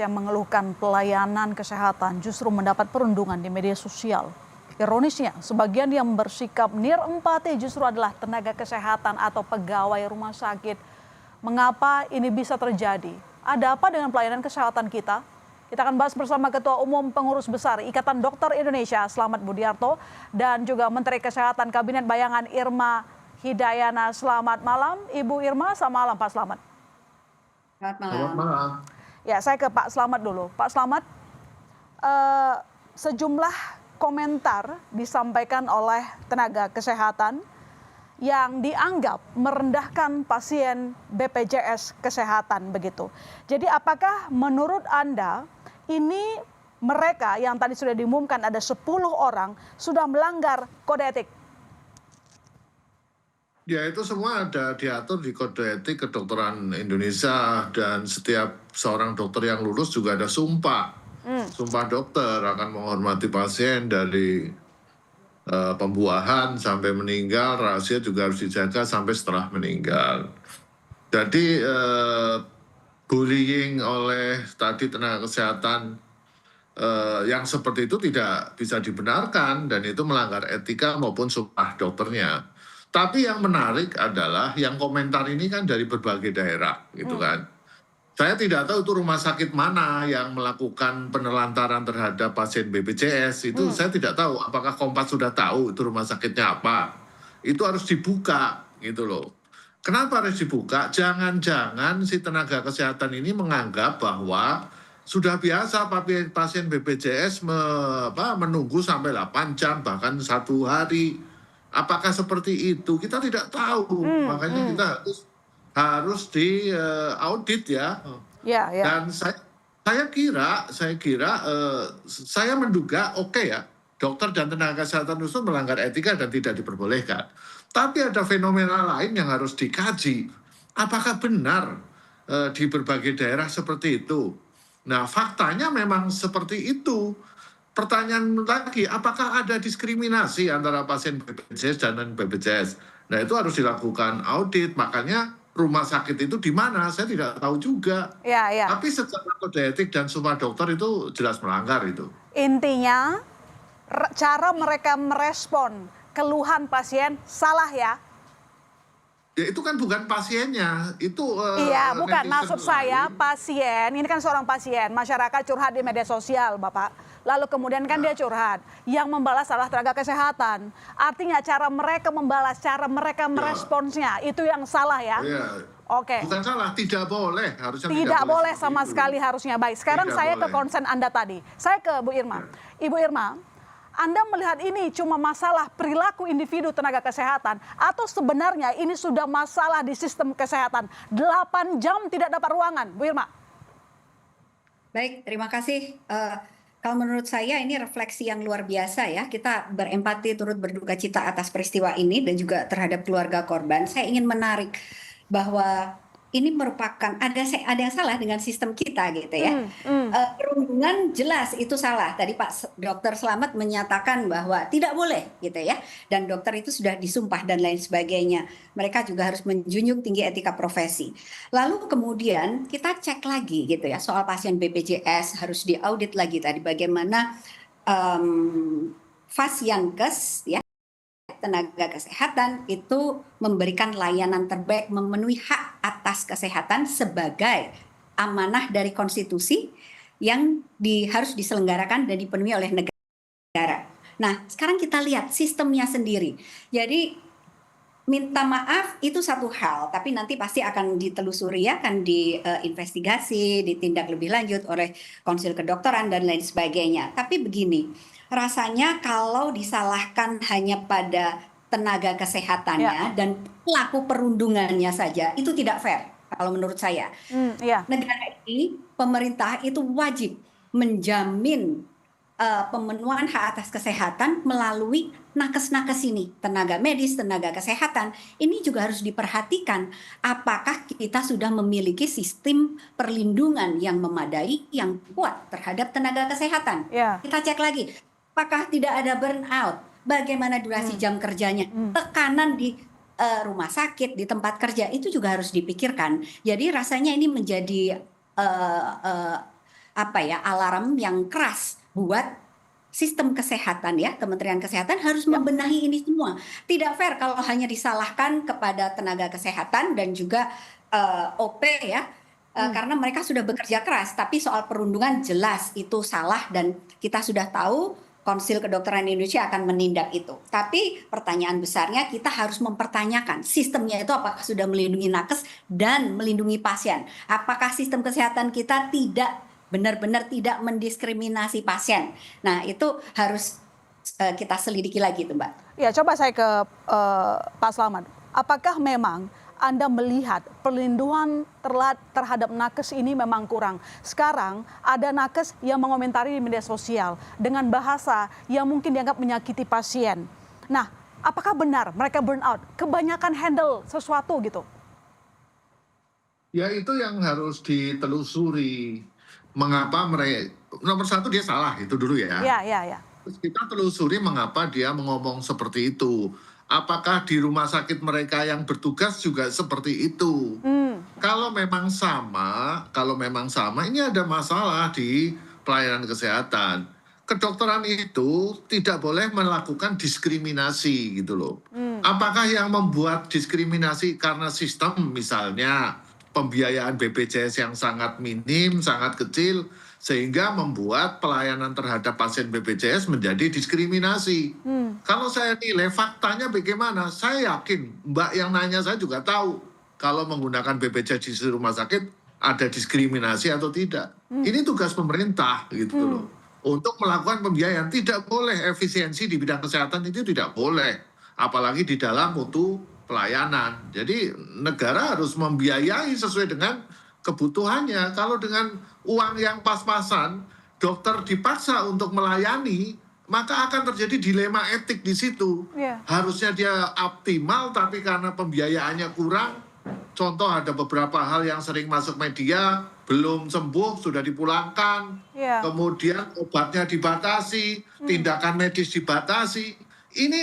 yang mengeluhkan pelayanan kesehatan justru mendapat perundungan di media sosial. Ironisnya, sebagian yang bersikap nirempati justru adalah tenaga kesehatan atau pegawai rumah sakit. Mengapa ini bisa terjadi? Ada apa dengan pelayanan kesehatan kita? Kita akan bahas bersama Ketua Umum Pengurus Besar Ikatan Dokter Indonesia, Slamet Budiarto, dan juga Menteri Kesehatan Kabinet Bayangan Irma Hidayana. Selamat malam, Ibu Irma. Selamat malam, Pak Slamet. Selamat malam. Selamat malam. Ya, saya ke Pak Slamet dulu. Pak Slamet, sejumlah komentar disampaikan oleh tenaga kesehatan yang dianggap merendahkan pasien BPJS Kesehatan begitu. Jadi apakah menurut Anda ini mereka yang tadi sudah diumumkan ada 10 orang sudah melanggar kode etik? Ya, itu semua ada diatur di kode etik kedokteran Indonesia, dan setiap seorang dokter yang lulus juga ada sumpah. Sumpah dokter akan menghormati pasien dari pembuahan sampai meninggal, rahasia juga harus dijaga sampai setelah meninggal. Jadi bullying oleh tadi tenaga kesehatan yang seperti itu tidak bisa dibenarkan, dan itu melanggar etika maupun sumpah dokternya. Tapi yang menarik adalah yang komentar ini kan dari berbagai daerah gitu kan. Saya tidak tahu itu rumah sakit mana yang melakukan penelantaran terhadap pasien BPJS. Itu saya tidak tahu apakah Kompas sudah tahu itu rumah sakitnya apa. Itu harus dibuka gitu loh. Kenapa harus dibuka? Jangan-jangan si tenaga kesehatan ini menganggap bahwa sudah biasa pasien BPJS menunggu sampai 8 jam bahkan 1 hari. Apakah seperti itu? Kita tidak tahu. Makanya kita harus di audit ya. Dan saya kira saya menduga ya, dokter dan tenaga kesehatan itu melanggar etika dan tidak diperbolehkan. Tapi ada fenomena lain yang harus dikaji. Apakah benar di berbagai daerah seperti itu? Nah, faktanya memang seperti itu. Pertanyaan lagi, apakah ada diskriminasi antara pasien BPJS dan non-BPJS? Nah, itu harus dilakukan audit. Makanya rumah sakit itu di mana? Saya tidak tahu juga. Tapi secara kode etik dan sumpah dokter itu jelas melanggar itu. Intinya, cara mereka merespon keluhan pasien salah ya? Ya, itu kan bukan pasiennya, itu iya, bukan. Maksud saya pasien, ini kan seorang pasien, masyarakat curhat di media sosial, Bapak. Lalu kemudian kan dia curhat, yang membalas adalah tenaga kesehatan. Artinya cara mereka membalas, cara mereka meresponsnya, itu yang salah ya? Oke. Bukan salah, tidak boleh. Harusnya tidak boleh sama sekali harusnya. Baik, sekarang saya ke konsen Anda tadi. Saya ke Bu Irma. Ibu Irma, Anda melihat ini cuma masalah perilaku individu tenaga kesehatan atau sebenarnya ini sudah masalah di sistem kesehatan? 8 jam tidak dapat ruangan, Bu Irma. Baik, terima kasih. Kalau menurut saya ini refleksi yang luar biasa ya. Kita berempati turut berduka cita atas peristiwa ini dan juga terhadap keluarga korban. Saya ingin menarik bahwa ini merupakan ada yang salah dengan sistem kita gitu ya. Perundungan jelas itu salah. Tadi Pak Dokter Slamet menyatakan bahwa tidak boleh gitu ya. Dan dokter itu sudah disumpah dan lain sebagainya. Mereka juga harus menjunjung tinggi etika profesi. Lalu kemudian kita cek lagi gitu ya soal pasien BPJS, harus diaudit lagi tadi bagaimana Fasyankes ya, tenaga kesehatan itu memberikan layanan terbaik, memenuhi hak atas kesehatan sebagai amanah dari konstitusi yang harus diselenggarakan dan dipenuhi oleh negara. Nah, sekarang kita lihat sistemnya sendiri. Jadi minta maaf itu satu hal, tapi nanti pasti akan ditelusuri ya, akan diinvestigasi, ditindak lebih lanjut oleh Konsil Kedokteran dan lain sebagainya. Tapi begini, rasanya kalau disalahkan hanya pada tenaga kesehatannya dan pelaku perundungannya saja, itu tidak fair kalau menurut saya. Negara ini, pemerintah itu wajib menjamin pemenuhan hak atas kesehatan melalui nakes-nakes ini, tenaga medis, tenaga kesehatan. Ini juga harus diperhatikan apakah kita sudah memiliki sistem perlindungan yang memadai, yang kuat terhadap tenaga kesehatan. Kita cek lagi, apakah tidak ada burnout, bagaimana durasi jam kerjanya, tekanan di rumah sakit, di tempat kerja, itu juga harus dipikirkan. Jadi rasanya ini menjadi alarm yang keras buat sistem kesehatan ya, Kementerian Kesehatan harus membenahi ini semua. Tidak fair kalau hanya disalahkan kepada tenaga kesehatan dan juga OP ya, karena mereka sudah bekerja keras, tapi soal perundungan jelas itu salah dan kita sudah tahu Konsil Kedokteran Indonesia akan menindak itu. Tapi pertanyaan besarnya kita harus mempertanyakan sistemnya itu apakah sudah melindungi nakes dan melindungi pasien. Apakah sistem kesehatan kita benar-benar tidak mendiskriminasi pasien. Nah itu harus kita selidiki lagi tuh Mbak. Ya, coba saya ke Pak Slamet. Apakah memang Anda melihat perlindungan terhadap nakes ini memang kurang? Sekarang ada nakes yang mengomentari di media sosial dengan bahasa yang mungkin dianggap menyakiti pasien. Nah, apakah benar mereka burn out? Kebanyakan handle sesuatu gitu. Ya itu yang harus ditelusuri. Mengapa mereka, nomor satu dia salah, itu dulu ya. Ya. Terus kita telusuri mengapa dia ngomong seperti itu. Apakah di rumah sakit mereka yang bertugas juga seperti itu? Kalau memang sama, ini ada masalah di pelayanan kesehatan. Kedokteran itu tidak boleh melakukan diskriminasi gitu loh. Apakah yang membuat diskriminasi karena sistem misalnya pembiayaan BPJS yang sangat minim, sangat kecil, sehingga membuat pelayanan terhadap pasien BPJS menjadi diskriminasi. Kalau saya nilai faktanya bagaimana, saya yakin Mbak yang nanya saya juga tahu kalau menggunakan BPJS di rumah sakit ada diskriminasi atau tidak. Ini tugas pemerintah gitu loh. Untuk melakukan pembiayaan tidak boleh, efisiensi di bidang kesehatan itu tidak boleh. Apalagi di dalam mutu pelayanan. Jadi negara harus membiayai sesuai dengan kebutuhannya. Kalau dengan uang yang pas-pasan, dokter dipaksa untuk melayani, maka akan terjadi dilema etik di situ. Harusnya dia optimal, tapi karena pembiayaannya kurang, contoh ada beberapa hal yang sering masuk media, belum sembuh, sudah dipulangkan, kemudian obatnya dibatasi, tindakan medis dibatasi. Ini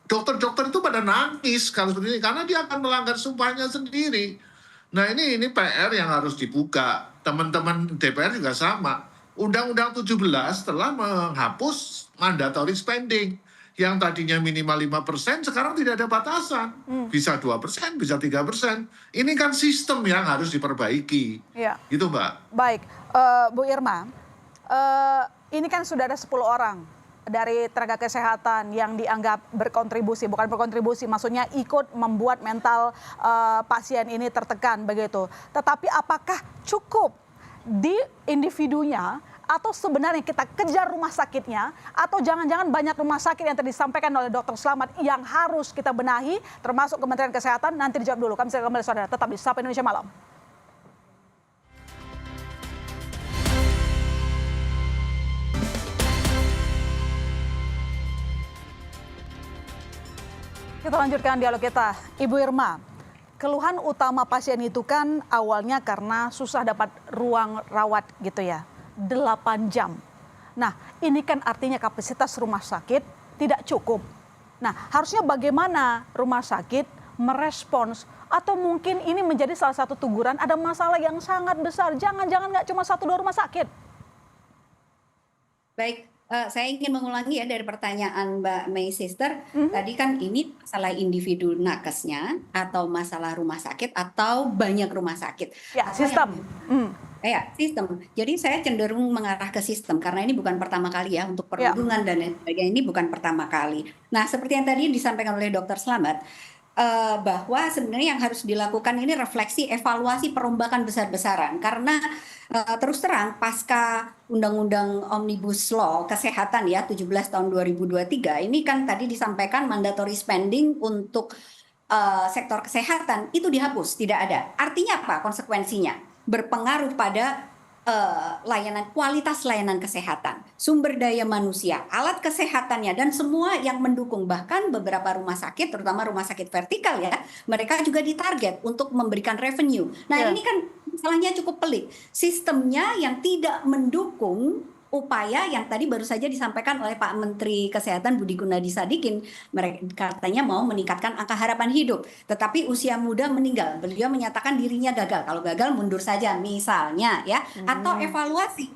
dokter-dokter itu pada nangis kalau seperti ini, karena dia akan melanggar sumpahnya sendiri. Nah ini PR yang harus dibuka. Teman-teman DPR juga sama. Undang-Undang 17 telah menghapus mandatory spending. Yang tadinya minimal 5%, sekarang tidak ada batasan. Bisa 2%, bisa 3%. Ini kan sistem yang harus diperbaiki. Gitu Mbak. Baik, Bu Irma, ini kan sudah ada 10 orang dari tenaga kesehatan yang dianggap berkontribusi, bukan berkontribusi, maksudnya ikut membuat mental pasien ini tertekan begitu. Tetapi apakah cukup di individunya atau sebenarnya kita kejar rumah sakitnya, atau jangan-jangan banyak rumah sakit yang tadi disampaikan oleh Dr. Slamet yang harus kita benahi, termasuk Kementerian Kesehatan? Nanti dijawab dulu. Kami segera kembali saudara, tetap di Sapa Indonesia Malam. Kita lanjutkan dialog kita. Ibu Irma, keluhan utama pasien itu kan awalnya karena susah dapat ruang rawat gitu ya, 8 jam. Nah ini kan artinya kapasitas rumah sakit tidak cukup. Nah harusnya bagaimana rumah sakit merespons, atau mungkin ini menjadi salah satu teguran ada masalah yang sangat besar, jangan-jangan nggak cuma 1-2 rumah sakit. Baik. Saya ingin mengulangi ya dari pertanyaan Mbak May Sister. Tadi kan ini masalah individu nakesnya atau masalah rumah sakit atau banyak rumah sakit. Ya, sistem. Ya, sistem. Jadi saya cenderung mengarah ke sistem karena ini bukan pertama kali ya untuk perlindungan dan lain sebagainya, ini bukan pertama kali. Nah, seperti yang tadi disampaikan oleh Dr. Slamet, bahwa sebenarnya yang harus dilakukan ini refleksi evaluasi perombakan besar-besaran karena terus terang pasca Undang-Undang Omnibus Law Kesehatan ya 17 tahun 2023 ini kan tadi disampaikan mandatory spending untuk sektor kesehatan itu dihapus, tidak ada. Artinya apa konsekuensinya? Berpengaruh pada kualitas layanan kesehatan, sumber daya manusia, alat kesehatannya, dan semua yang mendukung. Bahkan beberapa rumah sakit, terutama rumah sakit vertikal ya, mereka juga ditarget untuk memberikan revenue. Nah ini kan masalahnya cukup pelik. Sistemnya yang tidak mendukung upaya yang tadi baru saja disampaikan oleh Pak Menteri Kesehatan Budi Gunadi Sadikin, mereka katanya mau meningkatkan angka harapan hidup, tetapi usia muda meninggal. Beliau menyatakan dirinya gagal. Kalau gagal mundur saja misalnya ya, atau evaluasi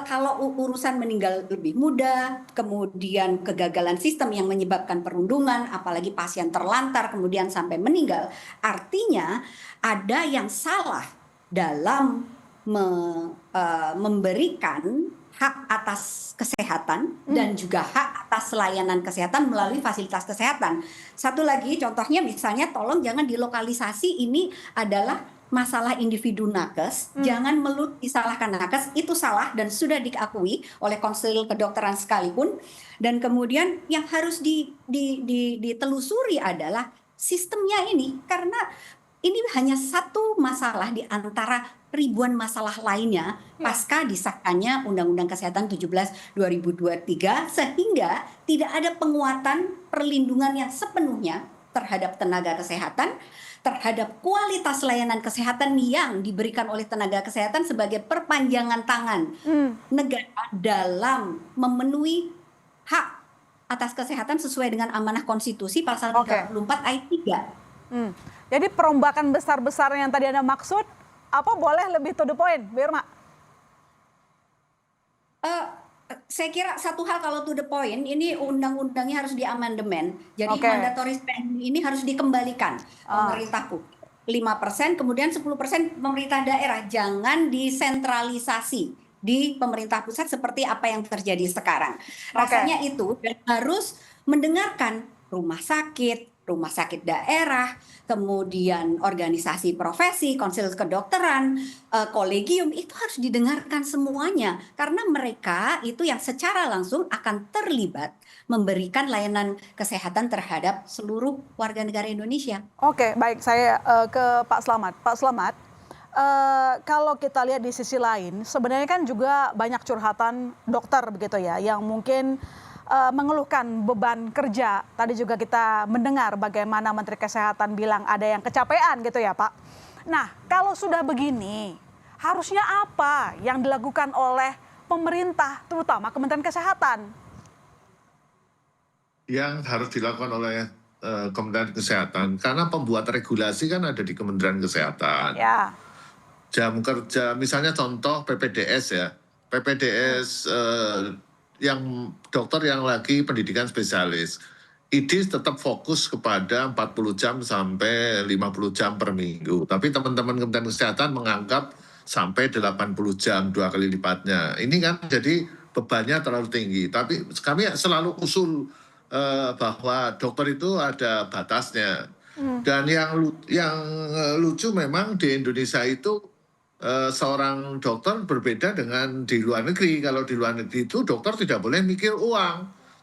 kalau urusan meninggal lebih muda, kemudian kegagalan sistem yang menyebabkan perundungan, apalagi pasien terlantar kemudian sampai meninggal, artinya ada yang salah dalam memberikan hak atas kesehatan dan juga hak atas layanan kesehatan melalui fasilitas kesehatan. Satu lagi contohnya misalnya tolong jangan dilokalisasi, ini adalah masalah individu nakes, jangan melulu disalahkan nakes, itu salah dan sudah diakui oleh konsil kedokteran sekalipun. Dan kemudian yang harus ditelusuri adalah sistemnya ini, karena ini hanya satu masalah di antara ribuan masalah lainnya pasca disahkannya Undang-Undang Kesehatan 17/2023, sehingga tidak ada penguatan perlindungan yang sepenuhnya terhadap tenaga kesehatan, terhadap kualitas layanan kesehatan yang diberikan oleh tenaga kesehatan sebagai perpanjangan tangan negara dalam memenuhi hak atas kesehatan sesuai dengan amanah konstitusi pasal 34 ayat 3. Jadi perombakan besar-besar yang tadi Anda maksud, apa boleh lebih to the point, Bu Irma? Saya kira satu hal kalau to the point, ini undang-undangnya harus diamandemen. Jadi mandatory spending ini harus dikembalikan pemerintah pusat 5%, kemudian 10% pemerintah daerah. Jangan disentralisasi di pemerintah pusat seperti apa yang terjadi sekarang. Rasanya itu dan harus mendengarkan rumah sakit daerah, kemudian organisasi profesi, konsil kedokteran, kolegium, itu harus didengarkan semuanya. Karena mereka itu yang secara langsung akan terlibat memberikan layanan kesehatan terhadap seluruh warga negara Indonesia. Oke, baik, saya ke Pak Slamet. Pak Slamet, kalau kita lihat di sisi lain, sebenarnya kan juga banyak curhatan dokter begitu ya, yang mungkin mengeluhkan beban kerja. Tadi juga kita mendengar bagaimana Menteri Kesehatan bilang ada yang kecapean gitu ya Pak. Nah, kalau sudah begini, harusnya apa yang dilakukan oleh pemerintah, terutama Kementerian Kesehatan? Yang harus dilakukan oleh Kementerian Kesehatan, karena pembuat regulasi kan ada di Kementerian Kesehatan. Ya. Jam kerja, misalnya contoh PPDS ya, PPDS yang dokter yang lagi pendidikan spesialis, IDIS tetap fokus kepada 40 jam sampai 50 jam per minggu. Tapi teman-teman Kementerian Kesehatan menganggap sampai 80 jam, 2 kali lipatnya. Ini kan jadi bebannya terlalu tinggi. Tapi kami selalu usul bahwa dokter itu ada batasnya. Dan yang lucu memang di Indonesia itu seorang dokter berbeda dengan di luar negeri. Kalau di luar negeri itu dokter tidak boleh mikir uang,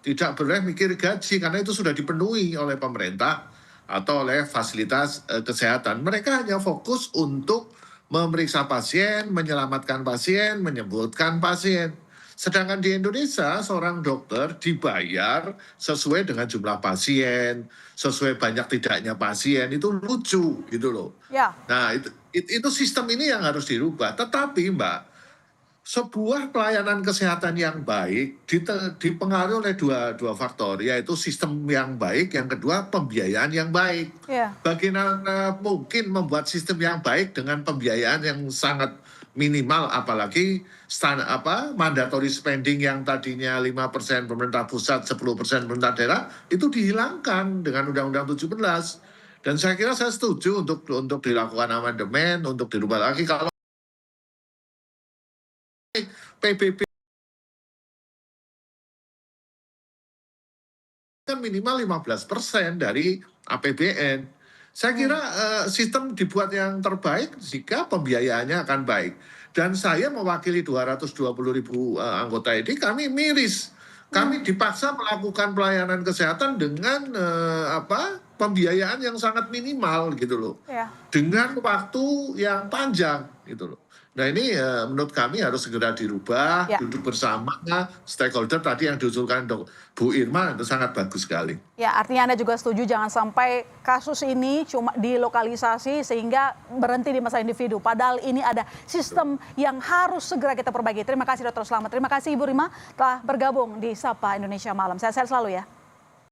tidak boleh mikir gaji, karena itu sudah dipenuhi oleh pemerintah atau oleh fasilitas kesehatan. Mereka hanya fokus untuk memeriksa pasien, menyelamatkan pasien, menyembuhkan pasien. Sedangkan di Indonesia seorang dokter dibayar sesuai dengan jumlah pasien, sesuai banyak tidaknya pasien, itu lucu gitu loh. Ya. Nah itu sistem ini yang harus dirubah. Tetapi Mbak, sebuah pelayanan kesehatan yang baik dipengaruhi oleh dua faktor, yaitu sistem yang baik, yang kedua pembiayaan yang baik. Ya. Bagaimana mungkin membuat sistem yang baik dengan pembiayaan yang sangat minimal, apalagi mandatory spending yang tadinya 5% pemerintah pusat, 10% pemerintah daerah, itu dihilangkan dengan Undang-Undang 17. Dan saya kira saya setuju untuk dilakukan amandemen, untuk dirubah lagi. Kalau PBB kan minimal 15% dari APBN. Saya kira sistem dibuat yang terbaik jika pembiayaannya akan baik. Dan saya mewakili 220.000 anggota ini, kami miris. Kami dipaksa melakukan pelayanan kesehatan dengan pembiayaan yang sangat minimal gitu loh. Ya. Dengan waktu yang panjang gitu loh. Nah ini menurut kami harus segera dirubah, duduk bersama stakeholder tadi yang diusulkan Bu Irma, itu sangat bagus sekali. Ya, artinya Anda juga setuju jangan sampai kasus ini cuma dilokalisasi sehingga berhenti di masa individu. Padahal ini ada sistem yang harus segera kita perbaiki. Terima kasih Dr. Slamet, terima kasih Ibu Rima telah bergabung di Sapa Indonesia Malam. Sehat-sehat selalu ya.